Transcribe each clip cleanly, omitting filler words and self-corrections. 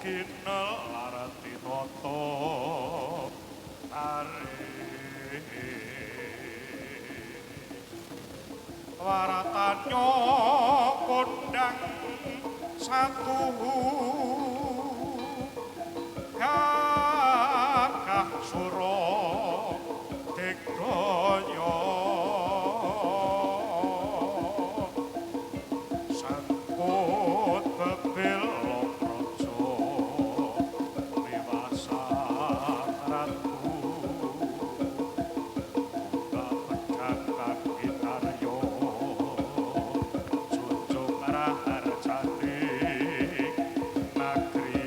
Kinelarati tata tarik waratanya kondang satu gagah sura digdaya sangkut bebil praja liwasan ratu kapedhakan gitarya junjung raharjane negeri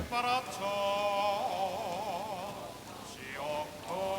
Praja Siyaga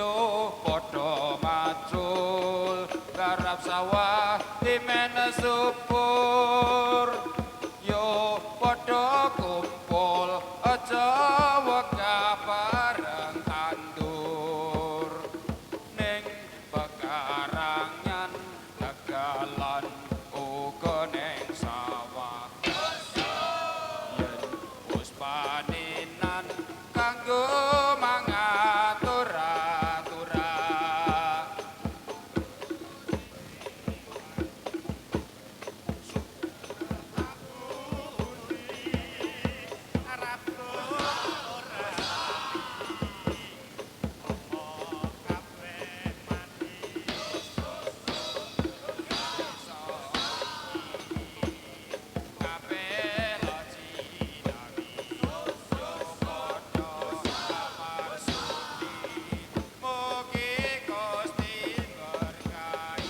yo padha macul garap sawah dimen subur yo padha kumpul aja wegah bareng tandur ning pekarangan tegalan uga ning sawah yen wis panenan kanggo mangatur-atura kabeh lajinawi yo padha samarsudi mugi Gusti berkahi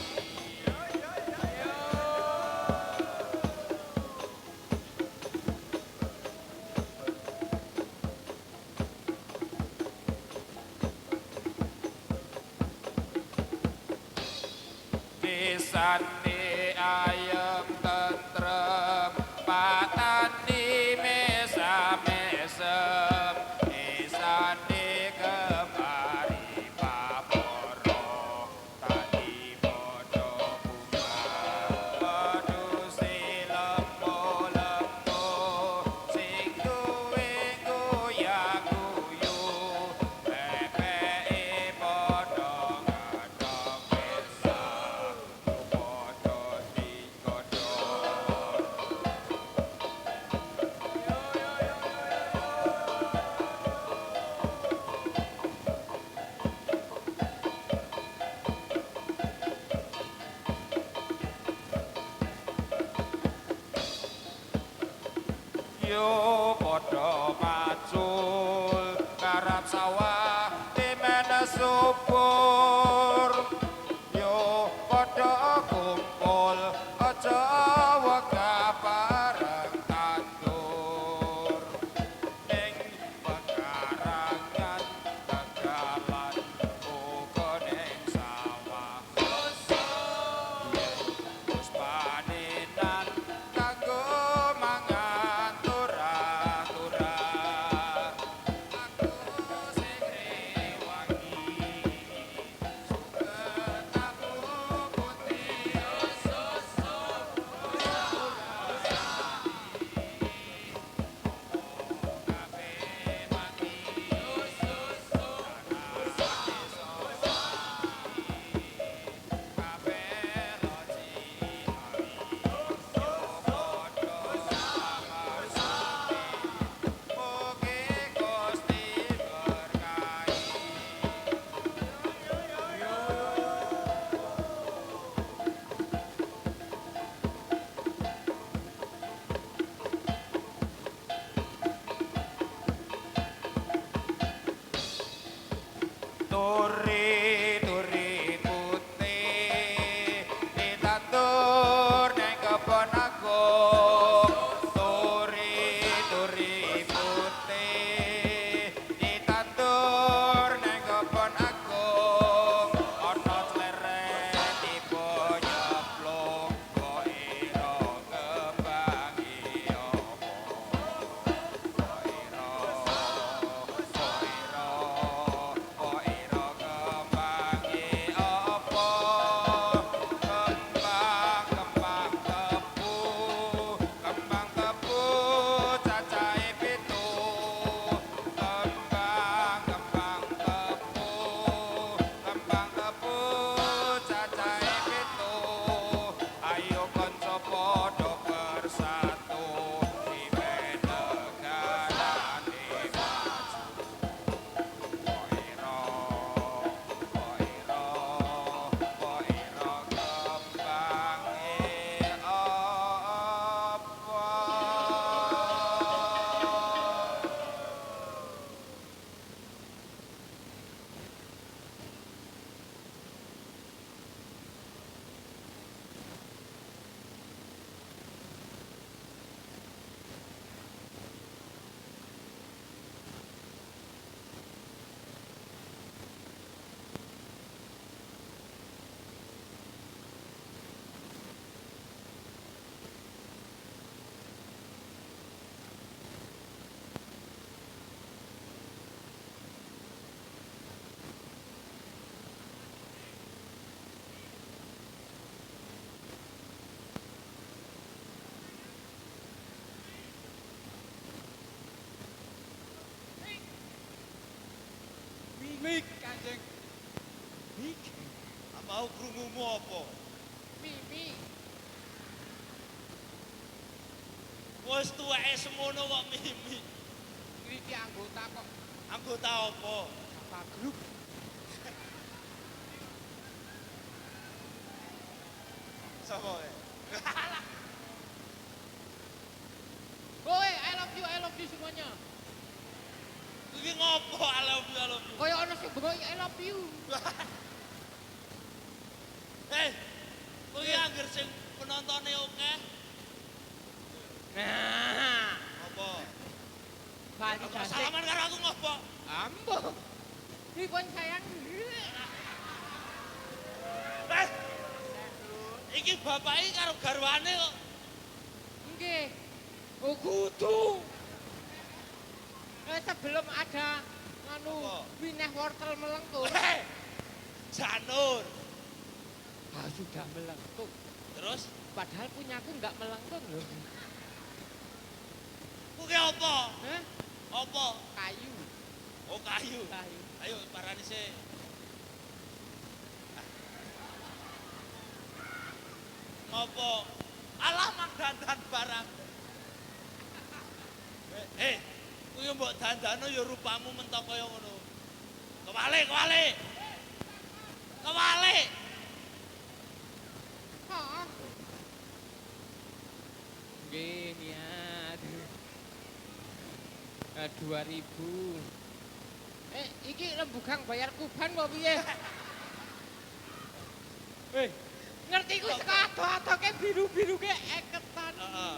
desane ayem tentrem patani mesam-mesem desane kemari paporo tadi padha bunga wedhuse lempo-lempo sing duwe goyang-guyu pepeke padha ngadhong pisang padha digodhong yo padha macul garap sawah dimen subur yo padha kumpul aja wegah bareng tandur ning pekarangan tegalan uga ning sawah yen wis panenan kanggo mangatur-atura aku sing rewangi suket aku putih kabeh mati kabeh lajinawi yo padha samarsudi mugi Gusti berkahi turi putih ditandur ning kebon agung turi putih ditandur ning kebon agung ana cleret tiba nyeplung kok ira kembangi apa kok ira kembangi apa kembang tebu cacahe pitu kembang tebu cacahe pitu ayo kanca padha bersatu diwen negarane maju Poiro, poiro kembange apa? Mau krungumu apa? Mimi. Wis tuweke semono kok mimi. Iki anggota kok Anggota apa? apa grup? Sapa e? Woi, I love you semuanya. Iki ngopo I love you, I love you. Kayak ono sing bengok I love you. Kuwi angger sing penontonnya oke. Nah, Apa? balik Kok jasik. salaman karo aku ngopo? Ambo. Pripun sayang? Eh, iki bapake karo garwane kok. Nggih. Oh kudu. Sebelum ada anu Apa? wineh wortel melengkung. Janur. Ah, sudah melengkung. Terus Padahal punyaku enggak melengkung loh. kuwi apa? Hah? Apa? Kayu. Oh kayu. Kayu. Ayo parani sih. Ngopo? Alah mang dandan barang. Kuwi mbok dandano ya rupamu mentok kaya ngono. Kewalik, kewalik. Kewalik. Hah? Nggih, niat. 2000. Iki rembugang bayar kuban apa piye? Ngerti ku saka ado-adoke biru-biru ke eketan. Heeh.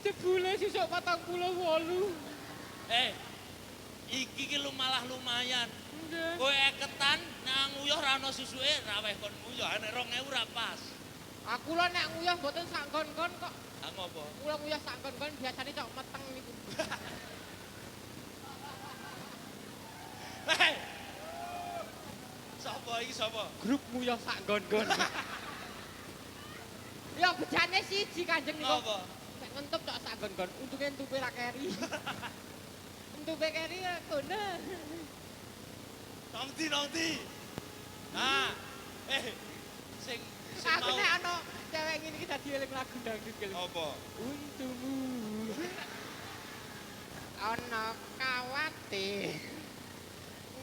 Jebule sisuk 48. Iki ki malah lumayan. Nggih. Kowe eketan nang nguyuh ra ono susuke ra weh kon nguyuh. Nek 2000 ra pas. Aku lho nek nguyah mboten sak nggon-nggon kok. Ha ngopo? Kula nguyah sak nggon-nggon biasane cok meteng niku. Sapa iki sapa? Grup nguyah sak nggon-nggon. Ya bejane siji Kanjeng niku. Apa? Nek ngentup cok sak nggon-nggon, untunge entupe ra keri. Entupe keri ya kono. Nongti. Nah, sing Aku mau nek ana cewek ngene iki dadi eling lagu dangdut ki. apa? Untumu. Ana kawate.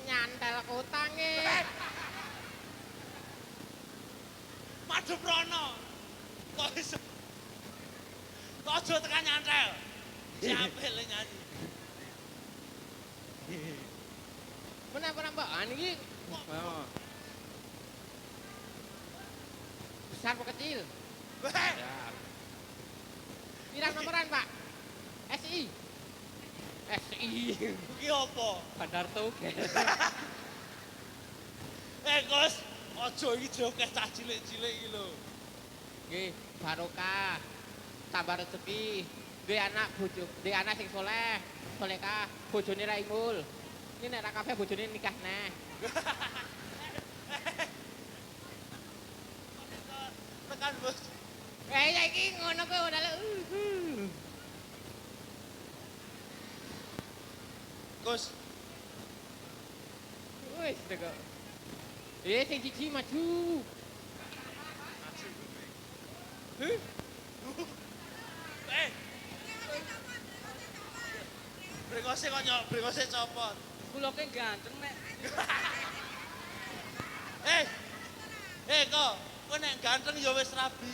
Nyantel utange. Madhep rono. Kok iso? Kok aja tekan nyantel. Siapa le nyanyi? Menapa niki? Oh. Besar apa kecil? Pirang nomoran, Pak? SI. SI. Iki apa? Bandar Toge. Gus, aja iki jokeh cah cilik-cilik iki lho. Nggih, barokah. Tambah rezeki. Duwe anak bojo, duwe anak sing soleh, solehah, bojone ra imul. Ini nek ra kabeh bojone nikah neh. Tekan bos. Ya iki ngono kuwi ora lho. Gus, Wis teko. Sing siji maju. brengose kok nyok, brengose copot. Kula ki ganteng nek. Kok, kowe nek ganteng ya wis rabi.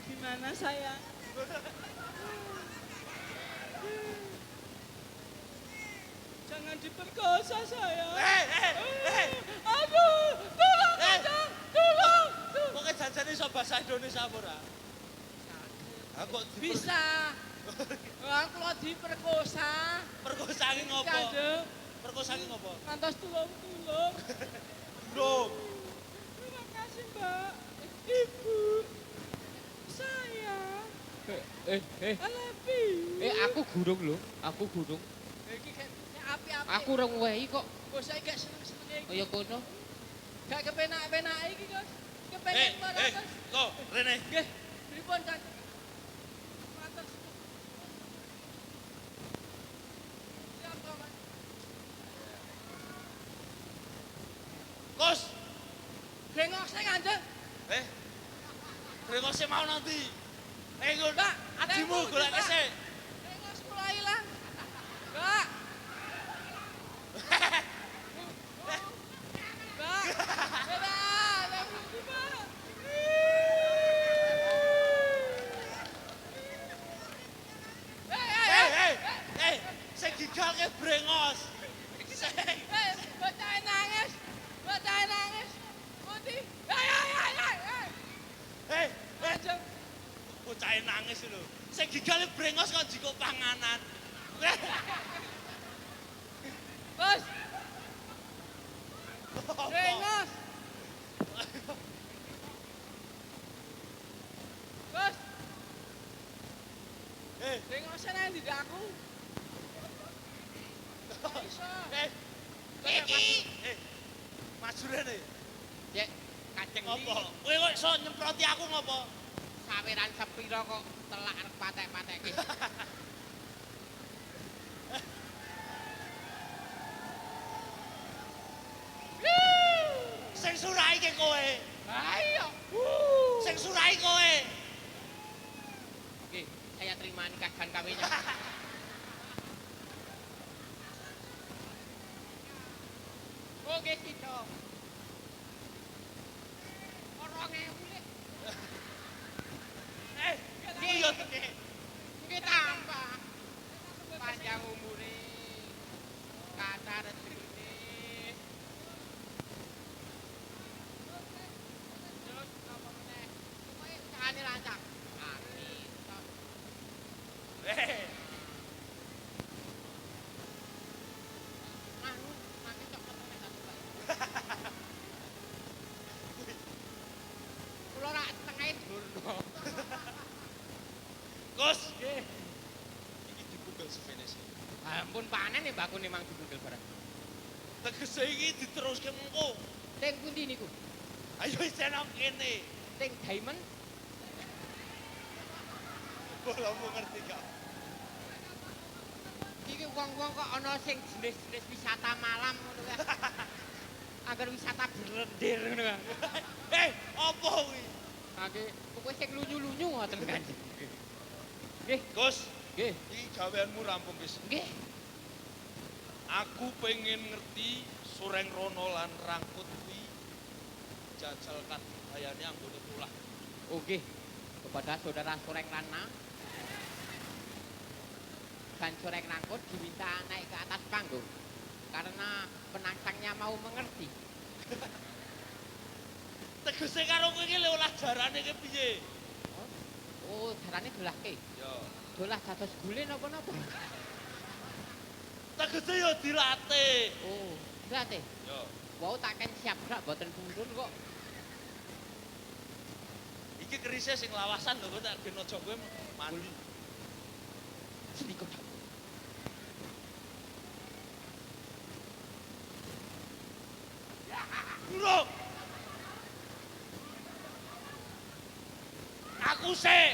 Gimana sayang? Jangan diperkosa sayang. Aduh, tolong Kanjeng, tolong. Kok janjane iso bahasa Indonesia apa ora? Aku Bisa. Aku lo diperkosa. perkosa ki ngopo? Kanjeng, Perkosa ki ngopo? ngantos tulung-tulung. Bro, Terima kasih, Mbak. Ibu. Sayang. I love you. Aku gurung lho, aku gurung. Iki kan api-api. Aku ora ngwehi kok. Kok saya gak seneng-seneng iki. Kaya kono. Gak kepenak-penak iki, Gus. Kepengen banget. kok Rene. Nggih, pripun kan? Matur. Siap, Pak. Brengosnya kanjeng. Brengosnya mau nanti. Nggon, Mbak, adimu ada yang golek Mbak. sik. Brengos mulai hilang. Mbak. Mbak. Mbak. Ada bukti, Mbak. Sing gigal ke brengos. Sing. Bocah nangis. Bocah nangis. Putih. Hei, Kanjeng. bocah nangis lho. Sing gigal brengos kok jiko panganan. Bos. Brengos. Bos. Eh, Brengosnya nang di daku. Iso. Maju rene. Ya, kajeng Ngopo? iki Kowe kok iso nyemproti aku ngopo? saweran sepiro kok telak arep patek-patek iki. Sing surai ke kowe. Ayo. Sing surai kowe. Oke, saya terima nikahkan kawinnya. Oke, Cito. Orang mulai. Iya. Nggih tambah. Panjang umure. Kata rezekine. Terus apa meneh? Pokoke usahane lancar. Amin. Anu, nanti cok ketemu satu Pak. Kula rak tengahe durno. Gus, Nggih. iki dibungkel sepene sih. Ampun panen ya bakune mang dibungkel barang. Tegese iki diteruske mengko. Teng pundi niku? Ayo isen nang kene. Teng Diamond. Bola mau ngerti gak? Iki wong-wong kok ana sing jenis-jenis wisata malam ngono kae. Agar wisata berlendir ngono kae. Apa kuwi? Nggih, pokoke sing lunyu-lunyu ngoten Kanjeng. Nggih, Gus, nggih, iki gaweanmu rampung wis. nggih. Aku pengen ngerti Sureng Rono lan Rangkut kuwi jajal kadayane anggone tulah. Oh nggih. Kepada saudara Sureng Rana dan Sureng Rangkut diminta naik ke atas panggung karena penangsangnya mau mengerti. Tegese karo kowe iki lho olah jarane ki piye? Oh, jarane dolahke. Ya. Dolah dados gule napa-napa. Tegese ya dilatih. Oh, berarti Ya. wau tak ken siap gak boten pundhun kok. Iki kerise sing lawasan lho, kowe tak gen aja kowe mandi. Sedikit. Burung. Aku sik.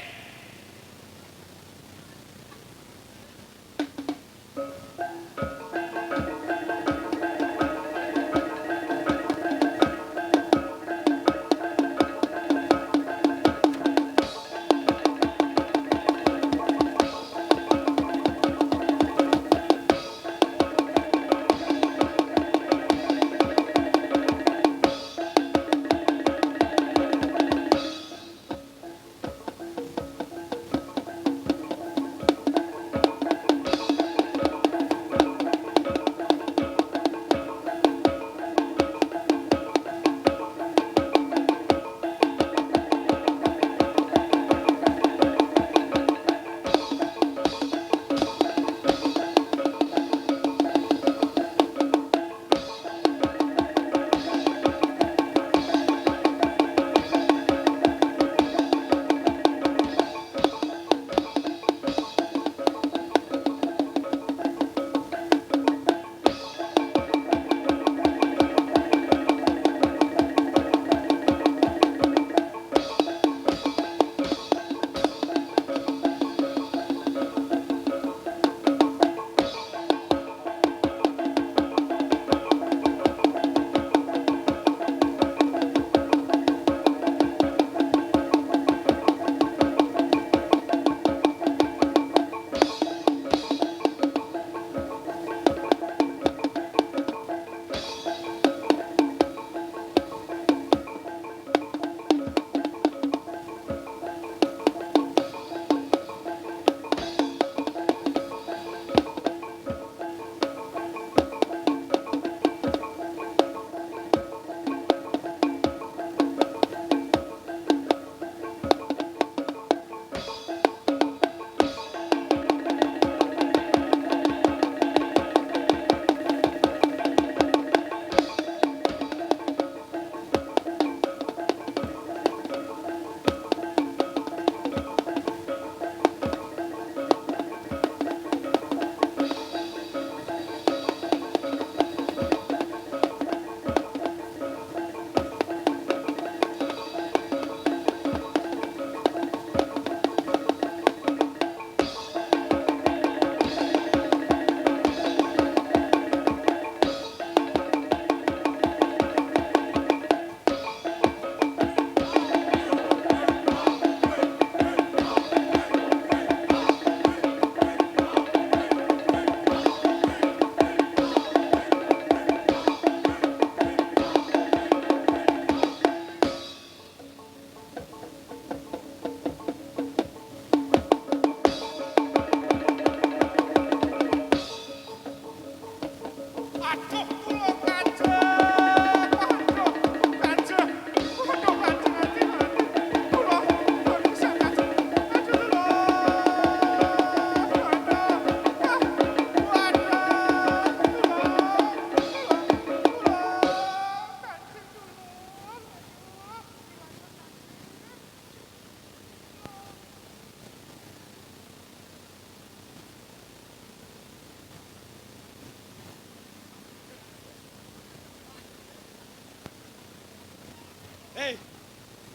Hei,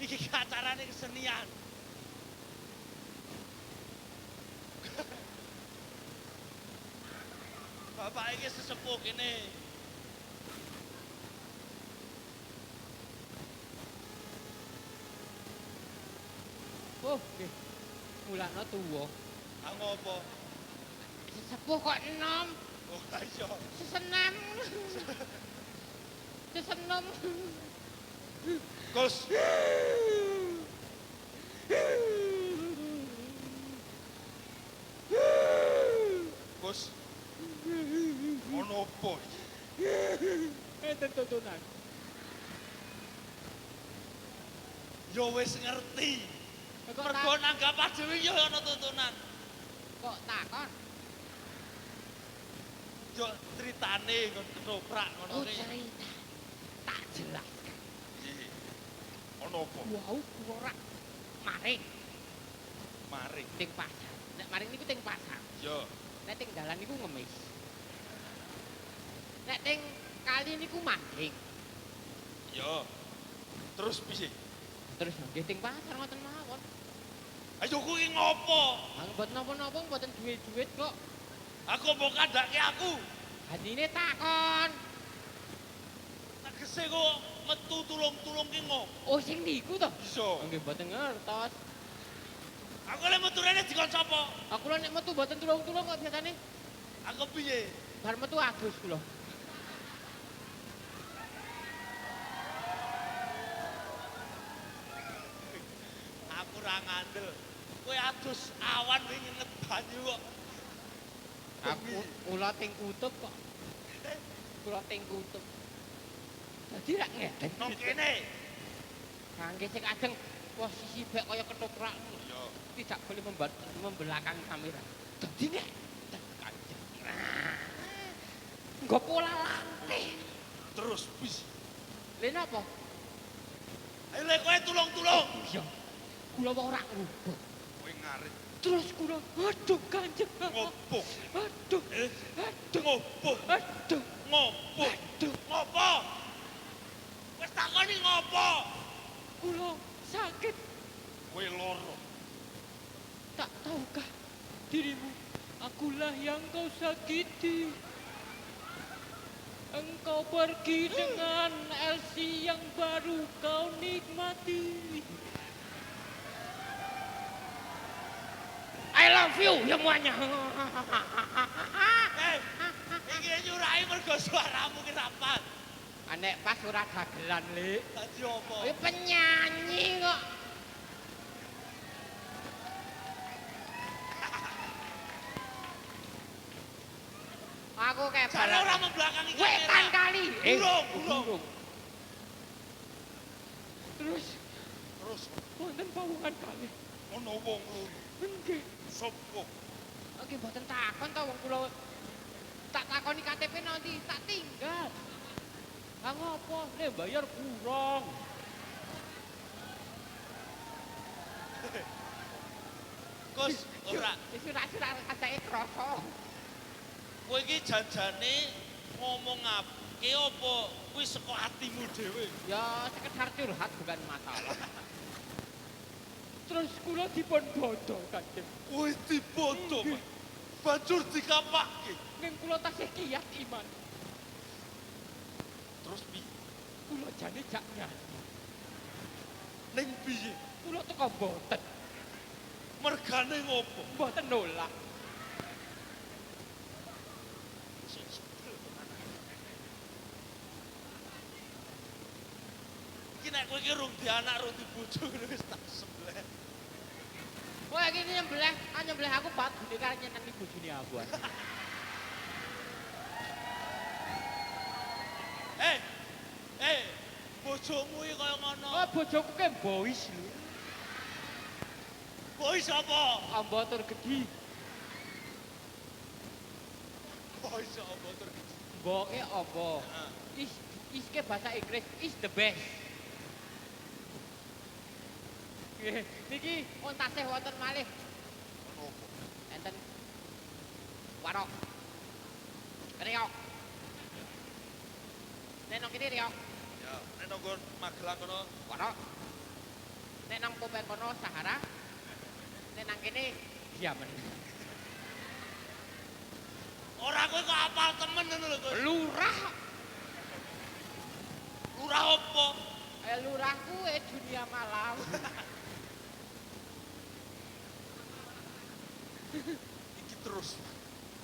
iki acarane kesenian. Bapak iki sesepuh kene. Oh, nggih. Mulakno tuwa. Ah ngopo? Sesepuh kok enom, Oh, iya. sesenam. Sesenom. Gus, Gus. Ono apa? Enten tontonan. Ya wis ngerti. Kok Mergo nanggap dhewe ya ana tontonan. kok takon? Yo critane kon ketoprak ngono Oh, ki. cerita. Tak jelas. Piye? Ono apa? Wow, ora maring Maring. ting pasar. Nek maring niku ting pasar. Yo, Nek ting dalan niku ngemis. Nek ting kali niku mancing. yo. Terus piye? Terus nggih ting pasar ngoten mawon. Ayo kuwi ngopo? Aku mboten napa-napa, mboten duwe-duit kok. Aku mau kandhake aku. Hadine takon. Tegese kok metu tulung-tulung ki ngopo? Oh, sing niku to? Iso. Nggih mboten ngertos. Aku lek metu rene dikon sapa? Aku lho nek metu mboten tulung-tulung kok biasane. Aku piye? Bar metu adus kula. Aku ora ngandel. Kowe adus awan wingi nget banyu kok. Aku kula ting kutub kok. Kula ting kutub. Dadi rak ngeten. Nang kene. Kangge sing ajeng posisi bek kaya ketoprak. Yo. Tidak boleh membelakangi kamera. Dadi ngeten Kanjeng. Nggo pola lantih. Terus bis. Lha napa? Ayo lek kowe tulung-tulung. Iya. Kula wae ora ngrubuk. Kowe ngarit. Terus kula aduh Kanjeng. Ngopo? Aduh. Eh? Aduh. Ngopo? Aduh. Ngopo? Aduh. Ngopo? Wis takoni ngopo? Kula sakit. Kowe loro. Tak tahukah dirimu, akulah yang kau sakiti. Engkau pergi dengan Elsie yang baru kau nikmati. I love you semuanya. Iki nyurai mergo suaramu ki rapat. Anek pas ora dagelan, Lik. Dadi apa? Kowe penyanyi kok. Aku kayak Jare ora membelakangi wetan kamera. kali. Burung, burung. burung. Terus Terus wonten pawungan kali. ono wong loro. Nggih. Sopo? Oke, mboten takon to wong kula. Tak takoni KTP nanti tak tinggal. Lah ngopo? Le bayar kurang. Gus, ora. Wis ora katake krasa. Kowe iki janjane ngomong apike apa kuwi saka atimu dhewe? Ya sekedar curhat bukan masalah. Terus kula dipun bodho Kanjeng. Kowe dibodo, Pak. Banjur dikapakke. Ning kula tasih kiyat iman. Terus piye? Kula jane jak nyanyi. Ning piye? Kula teko mboten. Mergane ngopo? Mboten nolak. Iki nek kowe iki rung di anak, rung di bojo ngono wis tak sebelah. Kowe iki nyembelih aku bat gede karo nyenengi bojone aku. Bojomu iki kaya ngono. Oh, bojoku ke boys lho. Boy sapa? Amba tur gedhi. Boy sapa terus? Mboke apa? Is ke bahasa Inggris is the best. Nggih, niki ontasih wonten malih. Ngopo? Enten warok. Riok. Nek nang kene riok. Ya, nek nang nggon Magelang kono Kono. Nek nang Kopeng kono Sahara. Nek nang kene Diamen. ora kowe kok apal temen ngono lho, Gus. Lurah. Lurah opo? Lurah kuwe dunia malam. Iki terus.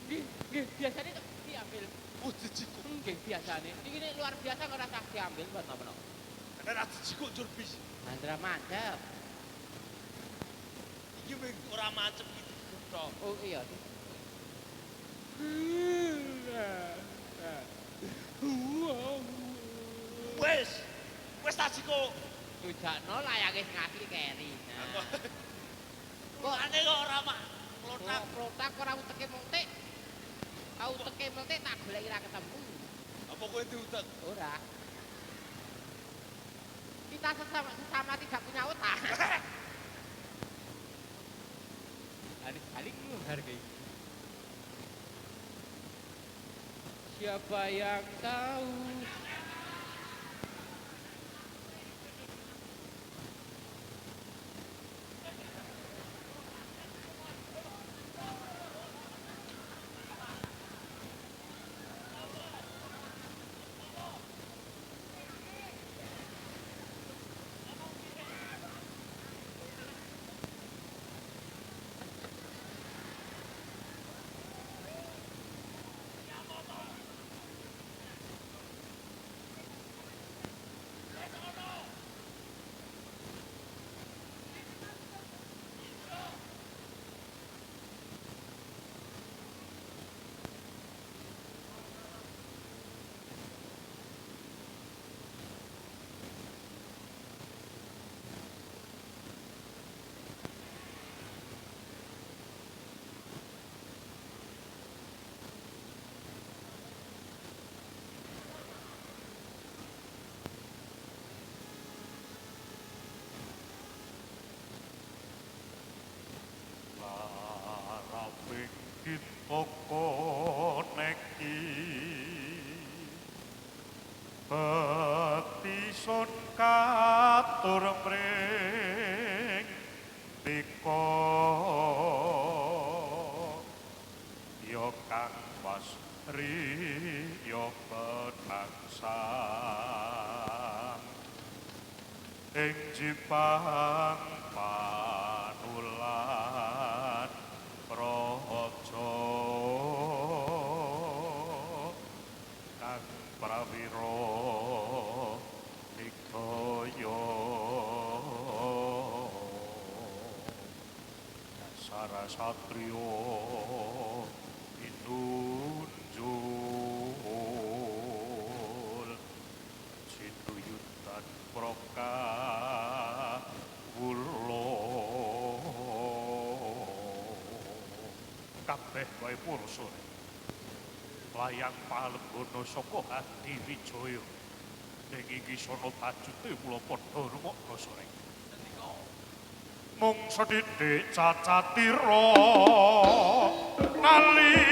Nggih, biasane kok diambil. Oh, dicikuk. Nggih, biasane. Iki nek luar biasa kok ora usah diambil buat napa. Nek ra dicikuk njur bis. Mandra mantep. Iki wing ora macem iki tok. Oh iya. Wis tak jikuk. Tujakno layake sing asli keri. Kok ane kok ora mak klotak. Protak ora uteke montik. Uteke montik tak goleki ra ketemu. Apa kowe diutek? Ora. Kita sesama tidak punya otak. Balik menghargai. Siapa yang tahu? Laraping toko neki Betison katur mring Tika Yo kang pasri yo penangsang Ing Jipang panulan praja kang prawira digaya dasar satriya pinunjul situyutan proka kabeh wae pursa layang palembono saka Adi Wijaya ning iki sono tajute kula padha rungokno sore mung sedidik cacatira nali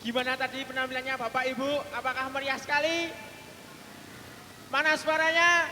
Gimana tadi penampilannya Bapak Ibu? Apakah meriah sekali? Mana suaranya?